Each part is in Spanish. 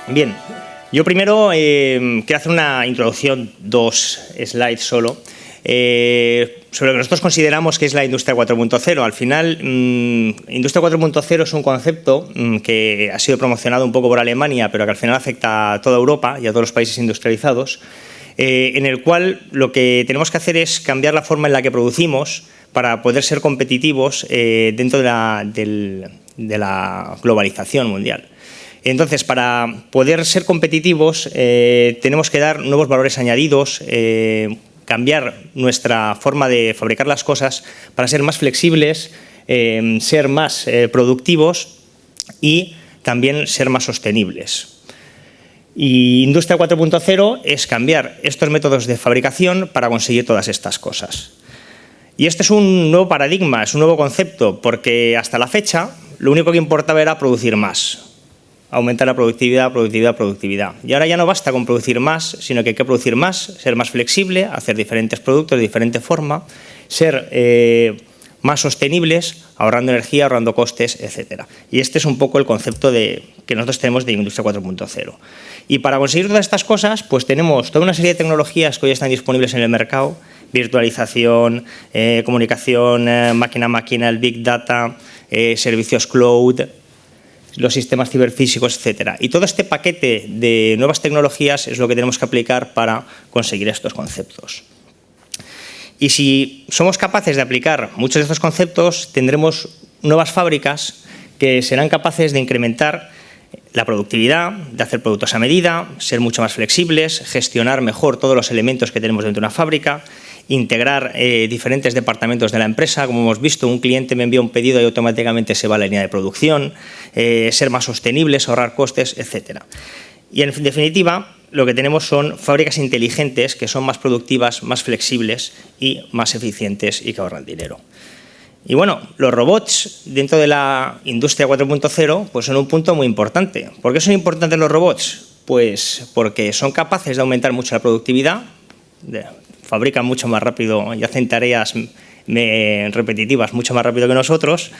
Bien, yo primero quiero hacer una introducción, 2 slides solo, sobre lo que nosotros consideramos que es la Industria 4.0. Al final, Industria 4.0 es un concepto que ha sido promocionado un poco por Alemania, pero que al final afecta a toda Europa y a todos los países industrializados, en el cual lo que tenemos que hacer es cambiar la forma en la que producimos para poder ser competitivos dentro de la globalización mundial. Entonces, para poder ser competitivos, tenemos que dar nuevos valores añadidos, cambiar nuestra forma de fabricar las cosas para ser más flexibles, ser más productivos y también ser más sostenibles. Y Industria 4.0 es cambiar estos métodos de fabricación para conseguir todas estas cosas. Y este es un nuevo paradigma, es un nuevo concepto, porque hasta la fecha lo único que importaba era producir más. Aumentar la productividad, productividad, productividad. Y ahora ya no basta con producir más, sino que hay que producir más, ser más flexible, hacer diferentes productos de diferente forma, ser más sostenibles, ahorrando energía, ahorrando costes, etc. Y este es un poco el concepto que nosotros tenemos de Industria 4.0. Y para conseguir todas estas cosas, pues tenemos toda una serie de tecnologías que hoy están disponibles en el mercado: virtualización, comunicación máquina a máquina, el Big Data, servicios cloud, los sistemas ciberfísicos, etc. Y todo este paquete de nuevas tecnologías es lo que tenemos que aplicar para conseguir estos conceptos. Y si somos capaces de aplicar muchos de estos conceptos, tendremos nuevas fábricas que serán capaces de incrementar la productividad, de hacer productos a medida, ser mucho más flexibles, gestionar mejor todos los elementos que tenemos dentro de una fábrica, integrar diferentes departamentos de la empresa. Como hemos visto, un cliente me envía un pedido y automáticamente se va a la línea de producción, ser más sostenibles, ahorrar costes, etc. Y en definitiva, lo que tenemos son fábricas inteligentes que son más productivas, más flexibles y más eficientes y que ahorran dinero. Y bueno, los robots dentro de la Industria 4.0 pues son un punto muy importante. ¿Por qué son importantes los robots? Pues porque son capaces de aumentar mucho la productividad, fabrican mucho más rápido y hacen tareas repetitivas mucho más rápido que nosotros.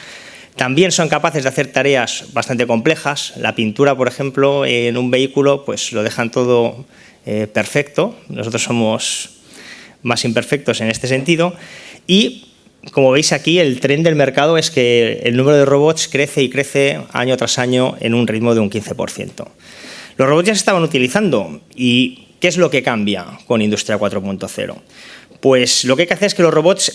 También son capaces de hacer tareas bastante complejas. La pintura, por ejemplo, en un vehículo, pues lo dejan todo perfecto. Nosotros somos más imperfectos en este sentido. Y como veis aquí, el tren del mercado es que el número de robots crece y crece año tras año en un ritmo de un 15%. Los robots ya se estaban utilizando. ¿Y qué es lo que cambia con Industria 4.0? Pues lo que hay que hacer es que los robots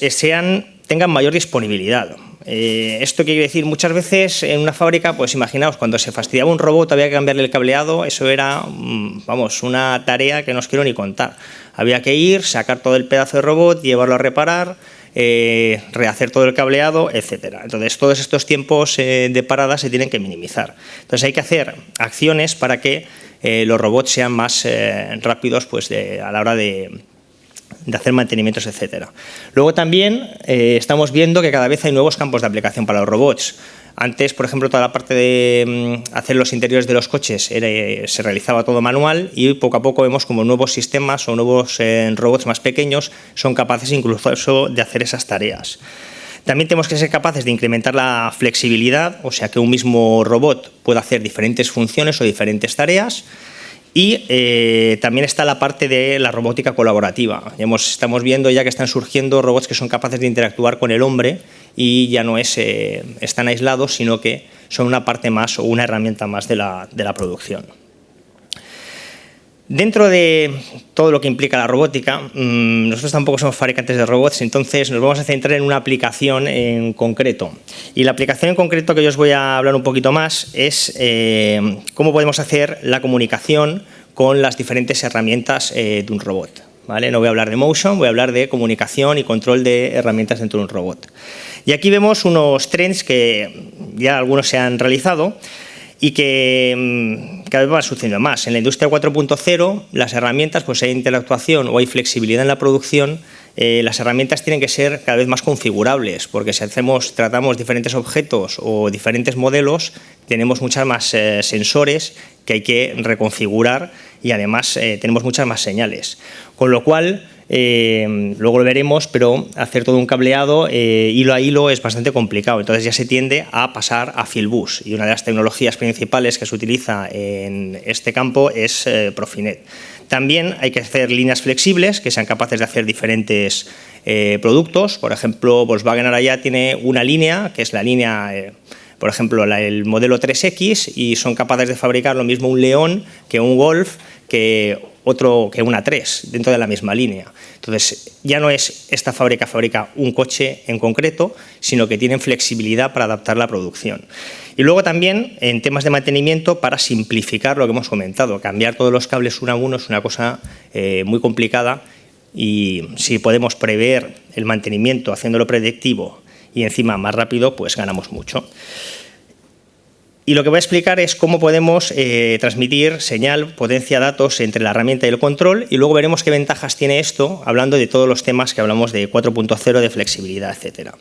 tengan mayor disponibilidad. Esto quiere decir, muchas veces en una fábrica, pues imaginaos, cuando se fastidiaba un robot había que cambiarle el cableado, eso era, vamos, una tarea que no os quiero ni contar. Había que ir, sacar todo el pedazo de robot, llevarlo a reparar, rehacer todo el cableado, etc. Entonces, todos estos tiempos de parada se tienen que minimizar. Entonces, hay que hacer acciones para que los robots sean más rápidos pues, a la hora de hacer mantenimientos, etc. Luego también estamos viendo que cada vez hay nuevos campos de aplicación para los robots. Antes, por ejemplo, toda la parte de hacer los interiores de los coches se realizaba todo manual, y poco a poco vemos como nuevos sistemas o nuevos robots más pequeños son capaces incluso de hacer esas tareas. También tenemos que ser capaces de incrementar la flexibilidad, o sea que un mismo robot pueda hacer diferentes funciones o diferentes tareas. Y también está la parte de la robótica colaborativa. Estamos viendo ya que están surgiendo robots que son capaces de interactuar con el hombre y ya no están aislados, sino que son una parte más o una herramienta más de la producción. Dentro de todo lo que implica la robótica, nosotros tampoco somos fabricantes de robots, entonces nos vamos a centrar en una aplicación en concreto. Y la aplicación en concreto que yo os voy a hablar un poquito más es cómo podemos hacer la comunicación con las diferentes herramientas de un robot. ¿Vale? No voy a hablar de motion, voy a hablar de comunicación y control de herramientas dentro de un robot. Y aquí vemos unos trends que ya algunos se han realizado y que cada vez van sucediendo más. En la Industria 4.0, las herramientas, pues hay interactuación o hay flexibilidad en la producción, las herramientas tienen que ser cada vez más configurables, porque si tratamos diferentes objetos o diferentes modelos, tenemos muchas más sensores que hay que reconfigurar y además tenemos muchas más señales. Con lo cual, luego lo veremos, pero hacer todo un cableado hilo a hilo es bastante complicado, entonces ya se tiende a pasar a Fieldbus, y una de las tecnologías principales que se utiliza en este campo es Profinet. También hay que hacer líneas flexibles que sean capaces de hacer diferentes productos. Por ejemplo, Volkswagen ahora ya tiene una línea, que es la línea, por ejemplo, el modelo 3X, y son capaces de fabricar lo mismo un León que un Golf, que una 3 dentro de la misma línea. Entonces, ya no es esta fábrica fabrica un coche en concreto, sino que tienen flexibilidad para adaptar la producción. Y luego también en temas de mantenimiento, para simplificar lo que hemos comentado, cambiar todos los cables uno a uno es una cosa muy complicada, y si podemos prever el mantenimiento haciéndolo predictivo y encima más rápido, pues ganamos mucho. Y lo que voy a explicar es cómo podemos transmitir señal, potencia, datos entre la herramienta y el control, y luego veremos qué ventajas tiene esto, hablando de todos los temas que hablamos de 4.0, de flexibilidad, etcétera.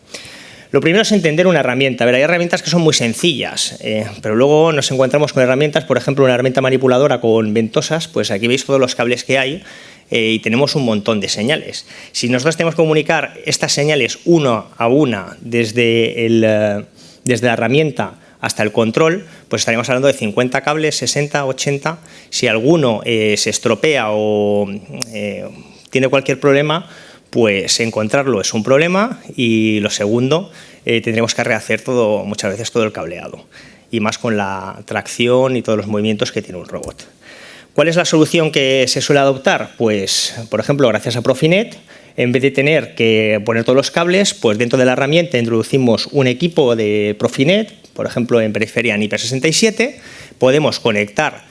Lo primero es entender una herramienta. A ver, hay herramientas que son muy sencillas, pero luego nos encontramos con herramientas, por ejemplo, una herramienta manipuladora con ventosas, pues aquí veis todos los cables que hay y tenemos un montón de señales. Si nosotros tenemos que comunicar estas señales una a una desde la herramienta hasta el control, pues estaríamos hablando de 50 cables, 60, 80. Si alguno se estropea o tiene cualquier problema, pues encontrarlo es un problema, y lo segundo, tendremos que rehacer muchas veces todo el cableado, y más con la tracción y todos los movimientos que tiene un robot. ¿Cuál es la solución que se suele adoptar? Pues, por ejemplo, gracias a Profinet, en vez de tener que poner todos los cables, pues dentro de la herramienta introducimos un equipo de Profinet, por ejemplo, en periferia en IP67, podemos conectar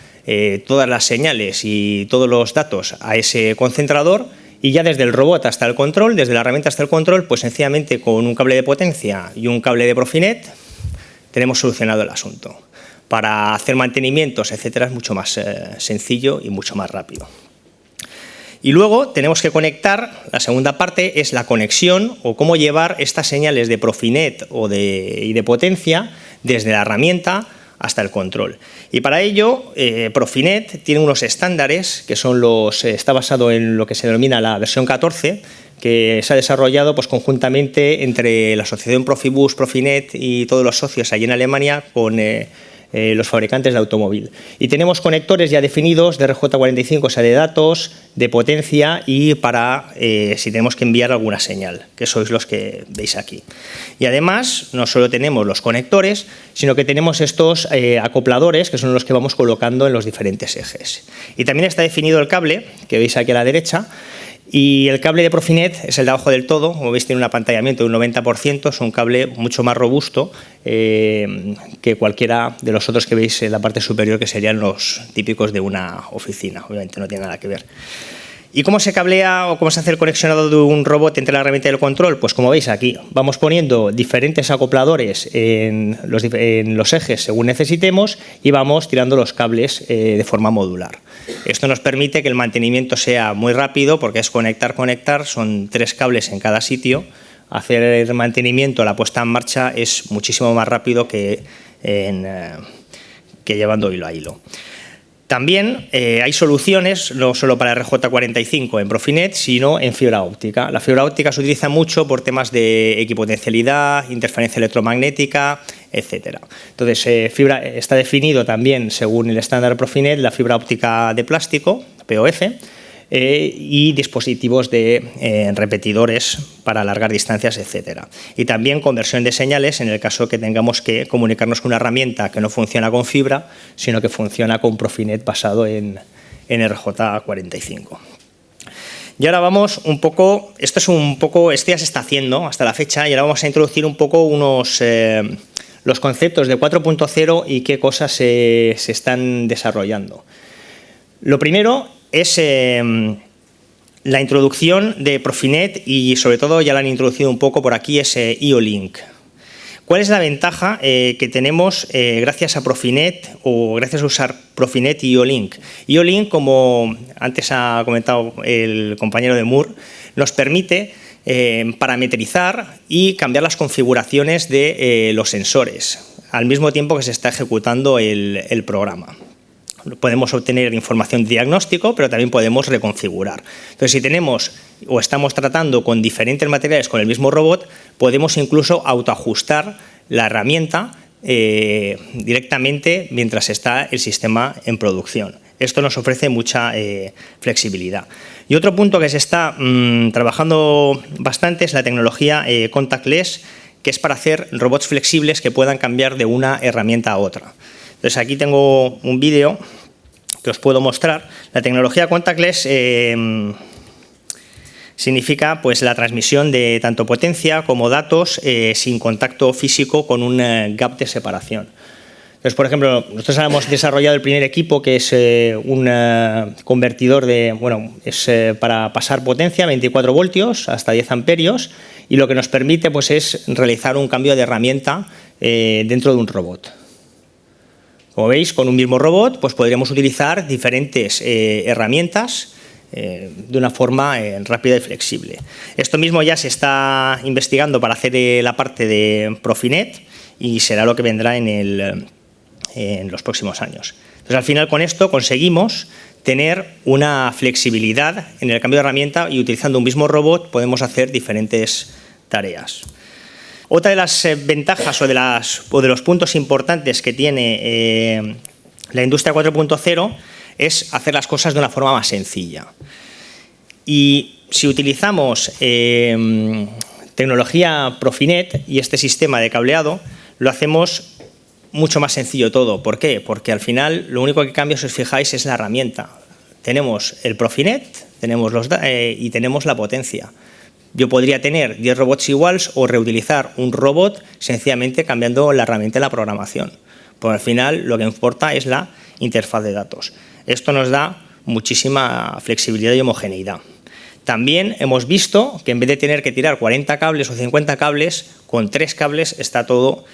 todas las señales y todos los datos a ese concentrador, y ya desde el robot hasta el control, desde la herramienta hasta el control, pues sencillamente con un cable de potencia y un cable de Profinet tenemos solucionado el asunto. Para hacer mantenimientos, etcétera, es mucho más sencillo y mucho más rápido. Y luego tenemos que conectar, la segunda parte es la conexión, o cómo llevar estas señales de Profinet y de potencia desde la herramienta hasta el control. Y para ello, Profinet tiene unos estándares que son está basado en lo que se denomina la versión 14, que se ha desarrollado pues conjuntamente entre la asociación Profibus, Profinet y todos los socios allí en Alemania con los fabricantes de automóvil. Y tenemos conectores ya definidos de RJ45, o sea, de datos, de potencia, y para si tenemos que enviar alguna señal, que sois los que veis aquí. Y además, no solo tenemos los conectores, sino que tenemos estos acopladores, que son los que vamos colocando en los diferentes ejes. Y también está definido el cable, que veis aquí a la derecha. Y el cable de Profinet es el de abajo del todo, como veis tiene un apantallamiento de un 90%, es un cable mucho más robusto que cualquiera de los otros que veis en la parte superior, que serían los típicos de una oficina, obviamente no tiene nada que ver. ¿Y cómo se cablea o cómo se hace el conexionado de un robot entre la herramienta y el control? Pues como veis aquí, vamos poniendo diferentes acopladores en los ejes según necesitemos, y vamos tirando los cables de forma modular. Esto nos permite que el mantenimiento sea muy rápido, porque es conectar, son 3 cables en cada sitio. Hacer el mantenimiento, la puesta en marcha, es muchísimo más rápido que llevando hilo a hilo. También hay soluciones, no solo para RJ45 en Profinet, sino en fibra óptica. La fibra óptica se utiliza mucho por temas de equipotencialidad, interferencia electromagnética, etcétera. Entonces, está definido también, según el estándar Profinet, la fibra óptica de plástico, POF, y dispositivos de repetidores para alargar distancias, etcétera. Y también conversión de señales en el caso que tengamos que comunicarnos con una herramienta que no funciona con fibra, sino que funciona con Profinet basado en RJ45. Y ahora vamos un poco, esto ya se está haciendo hasta la fecha, y ahora vamos a introducir un poco los conceptos de 4.0 y qué cosas se están desarrollando. Lo primero es la introducción de Profinet, y sobre todo ya la han introducido un poco por aquí, es IO-Link. ¿Cuál es la ventaja que tenemos gracias a Profinet, o gracias a usar Profinet y IO-Link? IO-Link, como antes ha comentado el compañero de Moore, nos permite parametrizar y cambiar las configuraciones de los sensores al mismo tiempo que se está ejecutando el programa. podemos obtener información de diagnóstico, pero también podemos reconfigurar. Entonces, si tenemos o estamos tratando con diferentes materiales con el mismo robot, podemos incluso autoajustar la herramienta directamente mientras está el sistema en producción. Esto nos ofrece mucha flexibilidad. Y otro punto que se está trabajando bastante es la tecnología contactless, que es para hacer robots flexibles que puedan cambiar de una herramienta a otra. Entonces, aquí tengo un vídeo que os puedo mostrar. La tecnología contactless significa pues, la transmisión de tanto potencia como datos sin contacto físico con un gap de separación. Entonces, por ejemplo, nosotros hemos desarrollado el primer equipo que es un convertidor para pasar potencia, 24 voltios hasta 10 amperios, y lo que nos permite pues, es realizar un cambio de herramienta dentro de un robot. Como veis, con un mismo robot pues, podríamos utilizar diferentes herramientas de una forma rápida y flexible. Esto mismo ya se está investigando para hacer la parte de Profinet y será lo que vendrá en los próximos años. Entonces, al final, con esto conseguimos tener una flexibilidad en el cambio de herramienta y utilizando un mismo robot podemos hacer diferentes tareas. Otra de las ventajas o de los puntos importantes que tiene la industria 4.0 es hacer las cosas de una forma más sencilla. Y si utilizamos tecnología Profinet y este sistema de cableado, lo hacemos mucho más sencillo todo. ¿Por qué? Porque al final lo único que cambia, si os fijáis, es la herramienta. Tenemos el Profinet y tenemos la potencia. Yo podría tener 10 robots iguales o reutilizar un robot sencillamente cambiando la herramienta de la programación. Porque al final lo que importa es la interfaz de datos. Esto nos da muchísima flexibilidad y homogeneidad. También hemos visto que en vez de tener que tirar 40 cables o 50 cables, con 3 cables está todo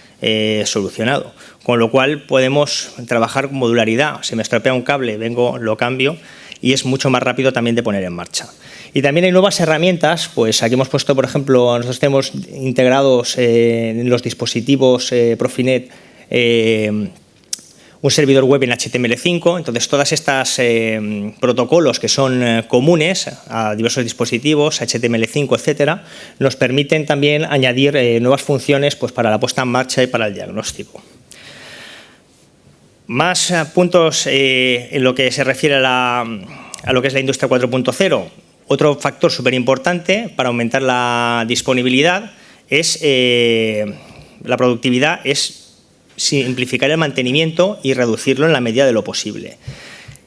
solucionado. Con lo cual podemos trabajar con modularidad. Se me estropea un cable, lo cambio y es mucho más rápido también de poner en marcha. Y también hay nuevas herramientas, pues aquí hemos puesto, por ejemplo, nosotros tenemos integrados en los dispositivos Profinet un servidor web en HTML5, entonces todas estas protocolos que son comunes a diversos dispositivos, HTML5, etcétera, nos permiten también añadir nuevas funciones pues, para la puesta en marcha y para el diagnóstico. Más puntos en lo que se refiere a lo que es la industria 4.0. Otro factor súper importante para aumentar la disponibilidad es la productividad, es simplificar el mantenimiento y reducirlo en la medida de lo posible.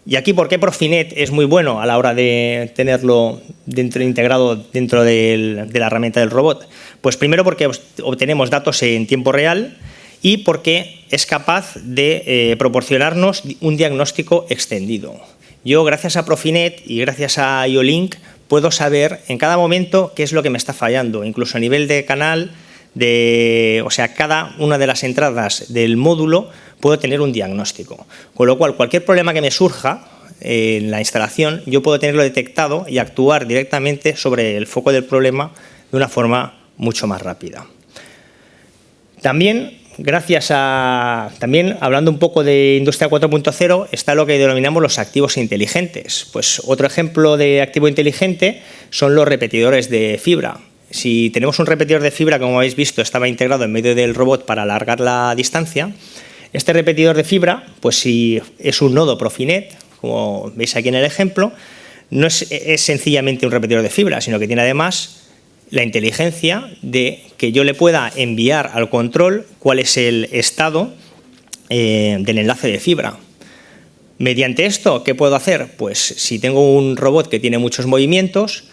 Y aquí, ¿por qué Profinet es muy bueno a la hora de tenerlo integrado dentro de la herramienta del robot? Pues primero porque obtenemos datos en tiempo real y porque es capaz de proporcionarnos un diagnóstico extendido. Yo, gracias a Profinet y gracias a IO-Link, puedo saber en cada momento qué es lo que me está fallando, incluso a nivel de canal, cada una de las entradas del módulo puedo tener un diagnóstico. Con lo cual, cualquier problema que me surja en la instalación, yo puedo tenerlo detectado y actuar directamente sobre el foco del problema de una forma mucho más rápida. También, hablando un poco de Industria 4.0, está lo que denominamos los activos inteligentes. Pues otro ejemplo de activo inteligente son los repetidores de fibra. Si tenemos un repetidor de fibra, como habéis visto, estaba integrado en medio del robot para alargar la distancia. Este repetidor de fibra, pues si es un nodo Profinet, como veis aquí en el ejemplo, no es sencillamente un repetidor de fibra, sino que tiene además la inteligencia de que yo le pueda enviar al control cuál es el estado del enlace de fibra. Mediante esto, ¿qué puedo hacer? Pues si tengo un robot que tiene muchos movimientos,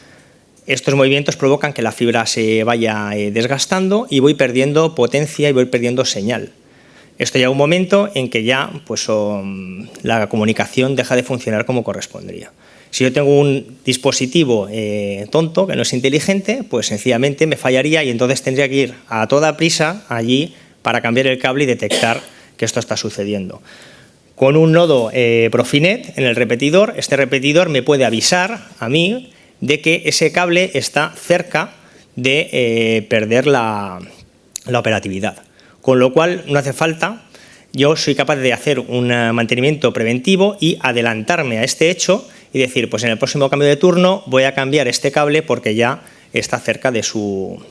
estos movimientos provocan que la fibra se vaya desgastando y voy perdiendo potencia y voy perdiendo señal. Esto llega a un momento en que ya la comunicación deja de funcionar como correspondría. Si yo tengo un dispositivo tonto, que no es inteligente, pues sencillamente me fallaría y entonces tendría que ir a toda prisa allí para cambiar el cable y detectar que esto está sucediendo. Con un nodo Profinet en el repetidor, este repetidor me puede avisar a mí de que ese cable está cerca de perder la operatividad. Con lo cual no hace falta yo soy capaz de hacer un mantenimiento preventivo y adelantarme a este hecho y decir, pues en el próximo cambio de turno voy a cambiar este cable porque ya está cerca del final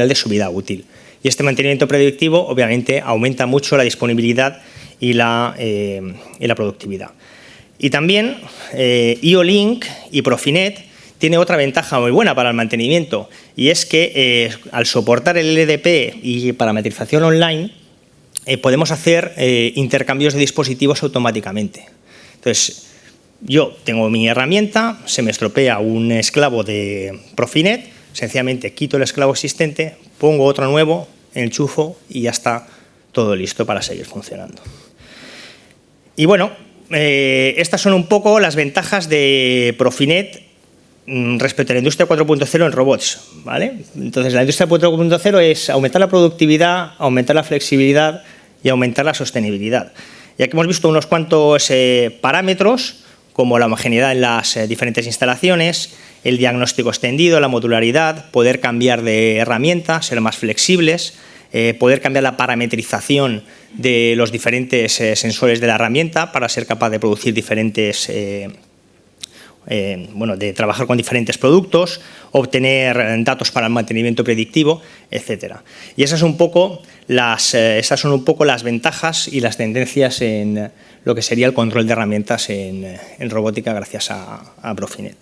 de su vida útil. Y este mantenimiento predictivo obviamente aumenta mucho la disponibilidad y la productividad. Y también IO-Link y Profinet tiene otra ventaja muy buena para el mantenimiento, y es que al soportar el LDP y parametrización online podemos hacer intercambios de dispositivos automáticamente. Entonces, yo tengo mi herramienta, se me estropea un esclavo de Profinet, sencillamente quito el esclavo existente, pongo otro nuevo, enchufo y ya está todo listo para seguir funcionando. Y bueno, estas son un poco las ventajas de Profinet respecto a la industria 4.0 en robots, ¿vale? Entonces, la industria 4.0 es aumentar la productividad, aumentar la flexibilidad y aumentar la sostenibilidad. Ya que hemos visto unos cuantos parámetros, como la homogeneidad en las diferentes instalaciones, el diagnóstico extendido, la modularidad, poder cambiar de herramienta, ser más flexibles, poder cambiar la parametrización de los diferentes sensores de la herramienta para ser capaz de producir diferentes, de trabajar con diferentes productos, obtener datos para el mantenimiento predictivo, etcétera. Y esas son un poco las ventajas y las tendencias en lo que sería el control de herramientas en robótica gracias a Profinet.